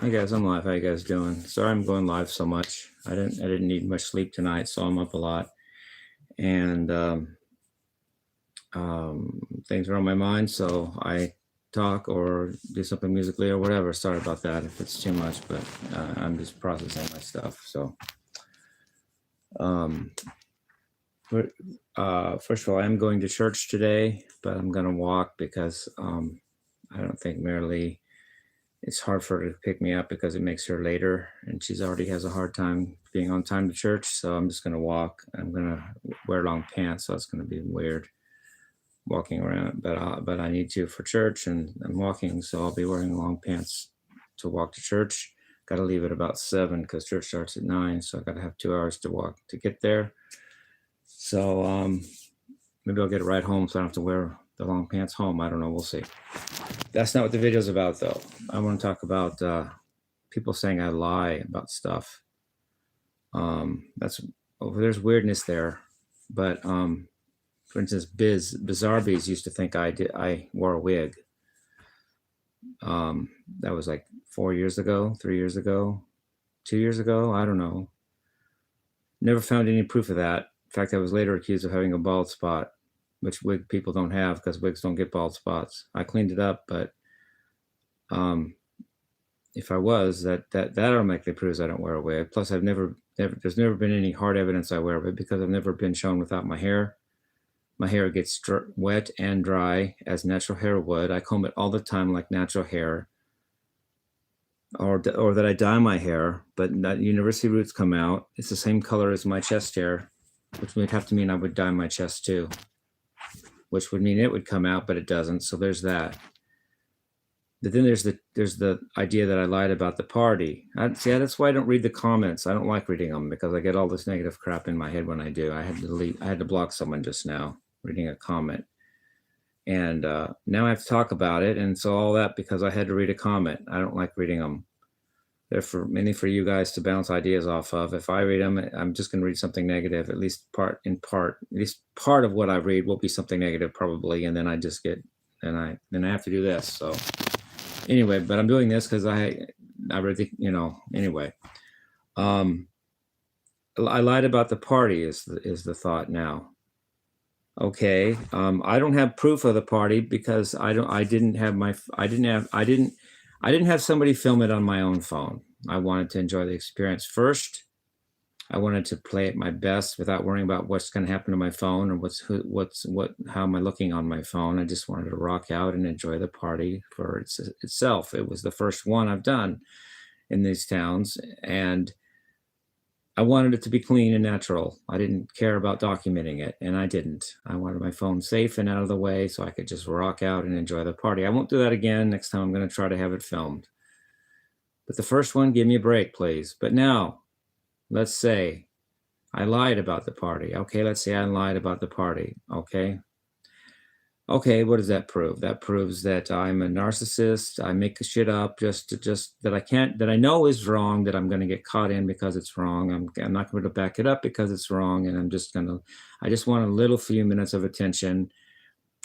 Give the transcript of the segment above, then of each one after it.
Hi guys, I'm live. How you guys doing? Sorry I'm going live so much. I didn't need much sleep tonight, so I'm up a lot. And things are on my mind, so I talk or do something musically or whatever. Sorry about that if it's too much, but I'm just processing my stuff. So um but, first of all, I'm going to church today, but I'm gonna walk because I don't think Marilee, it's hard for her to pick me up because it makes her later, and she's already has a hard time being on time to church. So I'm just gonna walk. I'm gonna wear long pants, so it's gonna be weird walking around. But I need to for church, and I'm walking, so I'll be wearing long pants to walk to church. Got to leave at about 7 because church starts at 9, so I got to have 2 hours to walk to get there. So maybe I'll get a ride home, so I don't have to wear the long pants home. I don't know. We'll see. That's not what the video's about, though. I want to talk about people saying I lie about stuff. There's weirdness there, but for instance, Bizarre Bees used to think I wore a wig. That was like 4 years ago, 3 years ago, 2 years ago. I don't know. Never found any proof of that. In fact, I was later accused of having a bald spot, which wig people don't have because wigs don't get bald spots. I cleaned it up, but if I was, that automatically proves I don't wear a wig. Plus, there's never been any hard evidence I wear a wig because I've never been shown without my hair. My hair gets wet and dry as natural hair would. I comb it all the time like natural hair, or that I dye my hair, but that university roots come out. It's the same color as my chest hair, which would have to mean I would dye my chest too, which would mean it would come out, but it doesn't. So there's that. But then there's the idea that I lied about the party. That's why I don't read the comments. I don't like reading them because I get all this negative crap in my head when I do. I had to block someone just now reading a comment, and now I have to talk about it. And so all that because I had to read a comment. I don't like reading them. They're for you guys to bounce ideas off of. If I read them, I'm just going to read something negative. At least part of what I read will be something negative probably, and then I just get and I have to do this. So anyway, but I'm doing this because I really, anyway. I lied about the party is the thought now. Okay, I don't have proof of the party because I didn't have somebody film it on my own phone. I wanted to enjoy the experience first. I wanted to play it my best without worrying about what's going to happen to my phone or how am I looking on my phone. I just wanted to rock out and enjoy the party for itself. It was the first one I've done in these towns, and I wanted it to be clean and natural. I didn't care about documenting it, and I didn't. I wanted my phone safe and out of the way so I could just rock out and enjoy the party. I won't do that again. Next time I'm going to try to have it filmed. But the first one, give me a break, please. But now, let's say I lied about the party. Okay, let's say I lied about the party. Okay. Okay, what does that prove? That proves that I'm a narcissist. I make shit up just that I know is wrong, that I'm going to get caught in because it's wrong. I'm not going to back it up because it's wrong, and I just want a little few minutes of attention.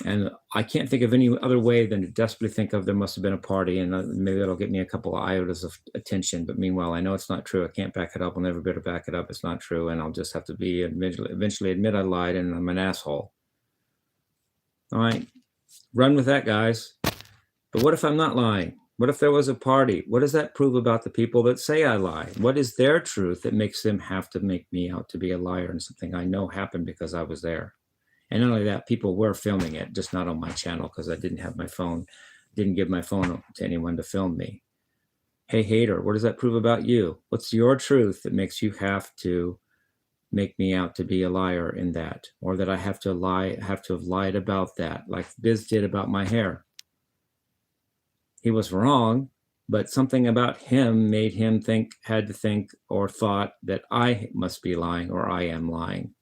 And I can't think of any other way than to desperately think of there must have been a party, and maybe that'll get me a couple of iotas of attention. But meanwhile, I know it's not true. I can't back it up. I'll never be able to back it up. It's not true, and I'll just have to eventually admit I lied and I'm an asshole. All right, run with that, guys. But what if I'm not lying? What if there was a party? What does that prove about the people that say I lie? What is their truth that makes them have to make me out to be a liar and something I know happened because I was there? And not only that, people were filming it, just not on my channel because I didn't have my phone, didn't give my phone to anyone to film me. Hey, hater, what does that prove about you? What's your truth that makes you have to make me out to be a liar in that, or that I have to have lied about that, like Biz did about my hair? He was wrong, but something about him made him had to think or thought that I must be lying or I am lying.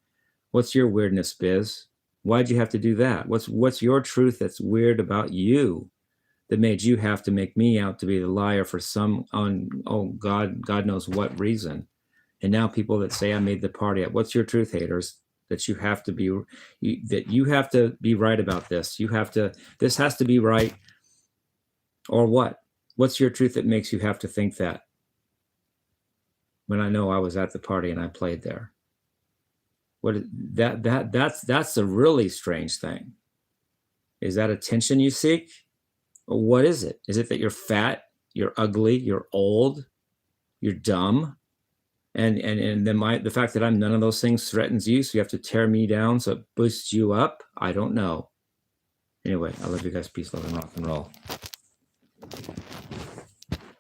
What's your weirdness, Biz? Why'd you have to do that? What's your truth that's weird about you that made you have to make me out to be the liar for God knows what reason? And now people that say I made the party up. What's your truth, haters? That you have to be right about this. This has to be right, or what? What's your truth that makes you have to think that when I know I was at the party and I played there? That's a really strange thing. Is that attention you seek? Or what is it? Is it that you're fat, you're ugly, you're old, you're dumb? And then the fact that I'm none of those things threatens you, so you have to tear me down so it boosts you up? I don't know. Anyway, I love you guys. Peace, love, and rock and roll.